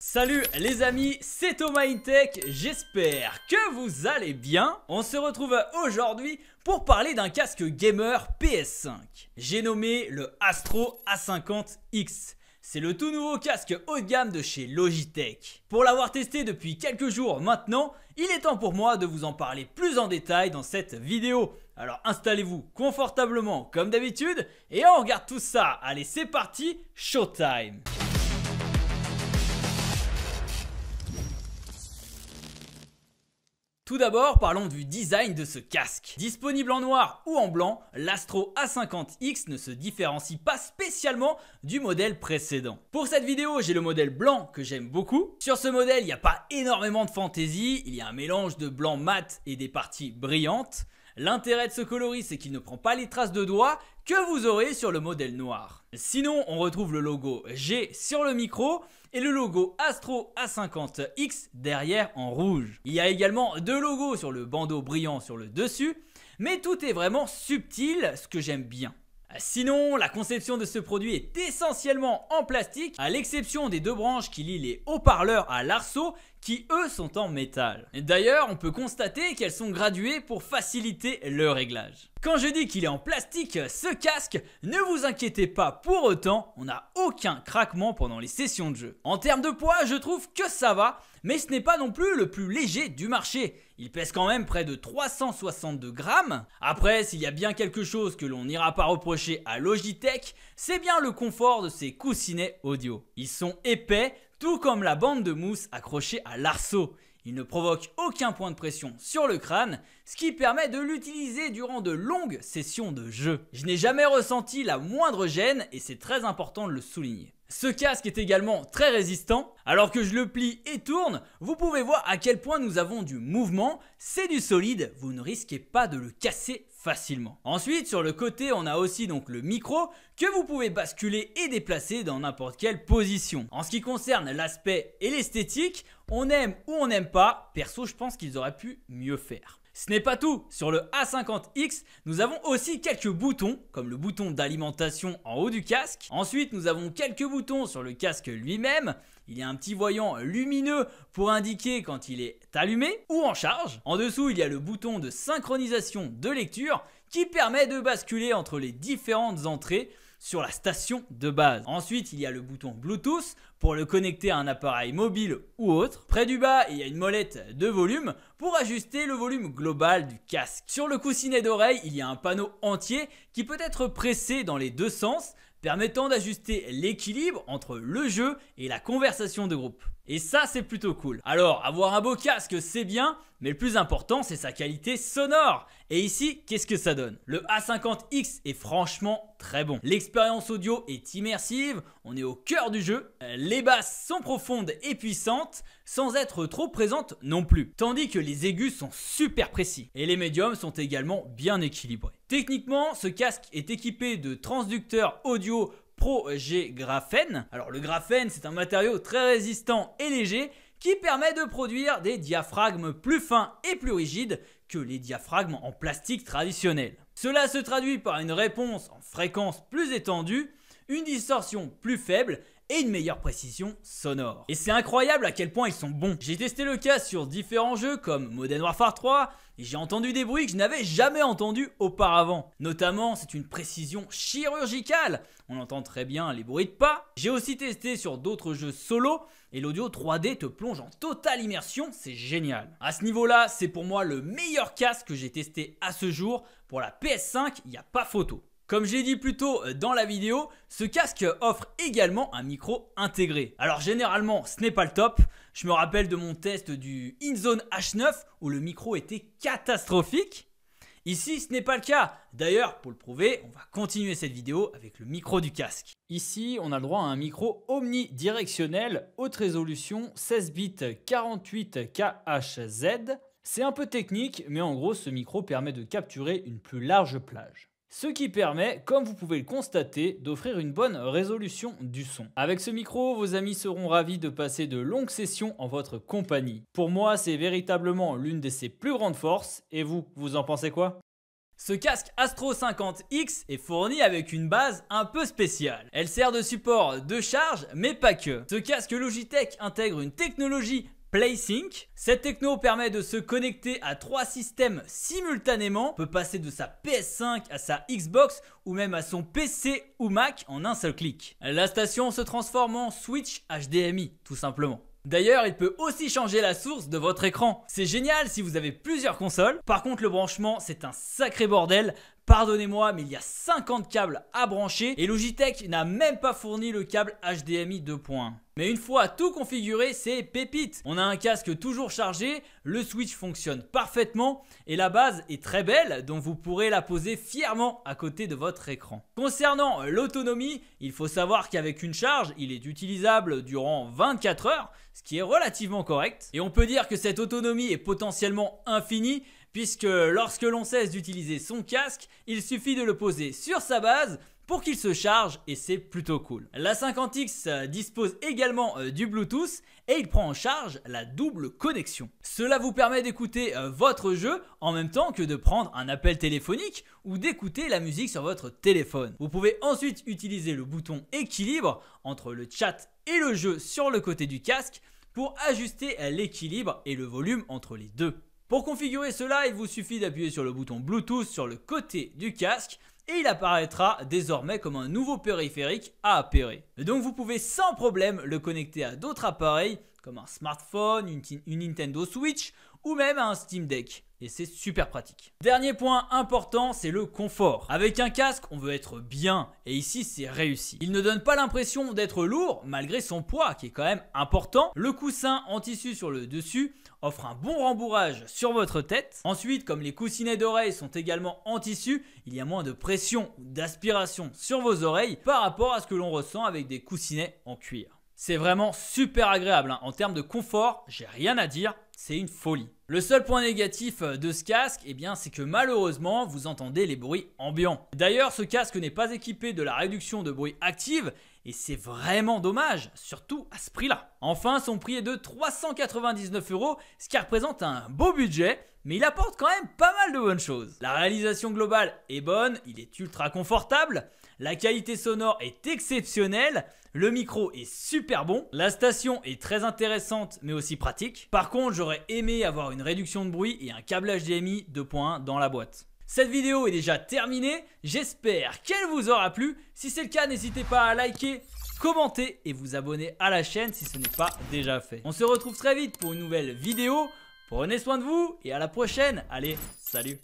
Salut les amis, c'est Thomas InTech, j'espère que vous allez bien. On se retrouve aujourd'hui pour parler d'un casque gamer PS5. J'ai nommé le Astro A50X. C'est le tout nouveau casque haut de gamme de chez Logitech. Pour l'avoir testé depuis quelques jours maintenant, il est temps pour moi de vous en parler plus en détail dans cette vidéo. Alors installez-vous confortablement comme d'habitude et on regarde tout ça. Allez, c'est parti, showtime! Tout d'abord, parlons du design de ce casque. Disponible en noir ou en blanc, l'Astro A50X ne se différencie pas spécialement du modèle précédent. Pour cette vidéo, j'ai le modèle blanc que j'aime beaucoup. Sur ce modèle, il n'y a pas énormément de fantaisie, il y a un mélange de blanc mat et des parties brillantes. L'intérêt de ce coloris, c'est qu'il ne prend pas les traces de doigts que vous aurez sur le modèle noir. Sinon, on retrouve le logo G sur le micro et le logo Astro A50X derrière en rouge. Il y a également deux logos sur le bandeau brillant sur le dessus, mais tout est vraiment subtil, ce que j'aime bien. Sinon, la conception de ce produit est essentiellement en plastique, à l'exception des deux branches qui lient les haut-parleurs à l'arceau, qui eux sont en métal. D'ailleurs, on peut constater qu'elles sont graduées pour faciliter le réglage. Quand je dis qu'il est en plastique, ce casque, ne vous inquiétez pas pour autant, on n'a aucun craquement pendant les sessions de jeu. En termes de poids, je trouve que ça va, mais ce n'est pas non plus le plus léger du marché. Il pèse quand même près de 362 grammes. Après, s'il y a bien quelque chose que l'on n'ira pas reprocher à Logitech, c'est bien le confort de ces coussinets audio. Ils sont épais, tout comme la bande de mousse accrochée à l'arceau. Il ne provoque aucun point de pression sur le crâne, ce qui permet de l'utiliser durant de longues sessions de jeu. Je n'ai jamais ressenti la moindre gêne et c'est très important de le souligner. Ce casque est également très résistant. Alors que je le plie et tourne, vous pouvez voir à quel point nous avons du mouvement. C'est du solide, vous ne risquez pas de le casser facilement. Ensuite, sur le côté, on a aussi donc le micro que vous pouvez basculer et déplacer dans n'importe quelle position. En ce qui concerne l'aspect et l'esthétique, on aime ou on n'aime pas. Perso, je pense qu'ils auraient pu mieux faire. Ce n'est pas tout, sur le A50X, nous avons aussi quelques boutons, comme le bouton d'alimentation en haut du casque. Ensuite, nous avons quelques boutons sur le casque lui-même. Il y a un petit voyant lumineux pour indiquer quand il est allumé ou en charge. En dessous, il y a le bouton de synchronisation de lecture qui permet de basculer entre les différentes entrées sur la station de base. Ensuite, il y a le bouton Bluetooth pour le connecter à un appareil mobile ou autre. Près du bas, il y a une molette de volume pour ajuster le volume global du casque. Sur le coussinet d'oreille, il y a un panneau entier qui peut être pressé dans les deux sens, permettant d'ajuster l'équilibre entre le jeu et la conversation de groupe. Et ça, c'est plutôt cool. Alors, avoir un beau casque, c'est bien, mais le plus important, c'est sa qualité sonore. Et ici, qu'est-ce que ça donne? Le A50X est franchement très bon. L'expérience audio est immersive, on est au cœur du jeu. Les basses sont profondes et puissantes, sans être trop présentes non plus. Tandis que les aigus sont super précis. Et les médiums sont également bien équilibrés. Techniquement, ce casque est équipé de transducteurs audio Pro G graphène. Alors le graphène, c'est un matériau très résistant et léger qui permet de produire des diaphragmes plus fins et plus rigides que les diaphragmes en plastique traditionnels. Cela se traduit par une réponse en fréquence plus étendue, une distorsion plus faible et une meilleure précision sonore. Et c'est incroyable à quel point ils sont bons. J'ai testé le casque sur différents jeux comme Modern Warfare 3 et j'ai entendu des bruits que je n'avais jamais entendus auparavant. Notamment, c'est une précision chirurgicale. On entend très bien les bruits de pas. J'ai aussi testé sur d'autres jeux solo et l'audio 3D te plonge en totale immersion, c'est génial. À ce niveau-là, c'est pour moi le meilleur casque que j'ai testé à ce jour. Pour la PS5, il n'y a pas photo. Comme j'ai dit plus tôt dans la vidéo, ce casque offre également un micro intégré. Alors généralement, ce n'est pas le top. Je me rappelle de mon test du InZone H9 où le micro était catastrophique. Ici, ce n'est pas le cas. D'ailleurs, pour le prouver, on va continuer cette vidéo avec le micro du casque. Ici, on a le droit à un micro omnidirectionnel, haute résolution, 16 bits 48 kHz. C'est un peu technique, mais en gros, ce micro permet de capturer une plus large plage. Ce qui permet, comme vous pouvez le constater, d'offrir une bonne résolution du son. Avec ce micro, vos amis seront ravis de passer de longues sessions en votre compagnie. Pour moi, c'est véritablement l'une de ses plus grandes forces. Et vous, vous en pensez quoi ? Ce casque Astro 50X est fourni avec une base un peu spéciale. Elle sert de support de charge, mais pas que. Ce casque Logitech intègre une technologie PlaySync. Cette techno permet de se connecter à 3 systèmes simultanément. On peut passer de sa PS5 à sa Xbox ou même à son PC ou Mac en un seul clic. La station se transforme en switch HDMI, tout simplement. D'ailleurs, il peut aussi changer la source de votre écran. C'est génial si vous avez plusieurs consoles. Par contre, le branchement, c'est un sacré bordel. Pardonnez-moi, mais il y a 50 câbles à brancher et Logitech n'a même pas fourni le câble HDMI 2.1. Mais une fois tout configuré, c'est pépite. On a un casque toujours chargé, le switch fonctionne parfaitement et la base est très belle, donc vous pourrez la poser fièrement à côté de votre écran. Concernant l'autonomie, il faut savoir qu'avec une charge, il est utilisable durant 24 heures, ce qui est relativement correct. Et on peut dire que cette autonomie est potentiellement infinie, puisque lorsque l'on cesse d'utiliser son casque, il suffit de le poser sur sa base pour qu'il se charge et c'est plutôt cool. La 50X dispose également du Bluetooth et il prend en charge la double connexion. Cela vous permet d'écouter votre jeu en même temps que de prendre un appel téléphonique ou d'écouter la musique sur votre téléphone. Vous pouvez ensuite utiliser le bouton équilibre entre le chat et le jeu sur le côté du casque pour ajuster l'équilibre et le volume entre les deux. Pour configurer cela, il vous suffit d'appuyer sur le bouton Bluetooth sur le côté du casque et il apparaîtra désormais comme un nouveau périphérique à appairer. Donc vous pouvez sans problème le connecter à d'autres appareils comme un smartphone, une Nintendo Switch ou même un Steam Deck. Et c'est super pratique. Dernier point important, c'est le confort. Avec un casque, on veut être bien et ici c'est réussi. Il ne donne pas l'impression d'être lourd malgré son poids qui est quand même important. Le coussin en tissu sur le dessus offre un bon rembourrage sur votre tête. Ensuite, comme les coussinets d'oreilles sont également en tissu, il y a moins de pression ou d'aspiration sur vos oreilles par rapport à ce que l'on ressent avec des coussinets en cuir. C'est vraiment super agréable, hein. En termes de confort, j'ai rien à dire, c'est une folie. Le seul point négatif de ce casque, c'est que malheureusement, vous entendez les bruits ambiants. D'ailleurs, ce casque n'est pas équipé de la réduction de bruit active et c'est vraiment dommage, surtout à ce prix-là. Enfin, son prix est de 399 €, ce qui représente un beau budget, mais il apporte quand même pas mal de bonnes choses. La réalisation globale est bonne, il est ultra confortable, la qualité sonore est exceptionnelle, le micro est super bon, la station est très intéressante mais aussi pratique. Par contre, j'aurais aimé avoir une réduction de bruit et un câble HDMI 2.1 dans la boîte. Cette vidéo est déjà terminée, j'espère qu'elle vous aura plu. Si c'est le cas, n'hésitez pas à liker, commenter et vous abonner à la chaîne si ce n'est pas déjà fait. On se retrouve très vite pour une nouvelle vidéo. Prenez soin de vous et à la prochaine. Allez, salut!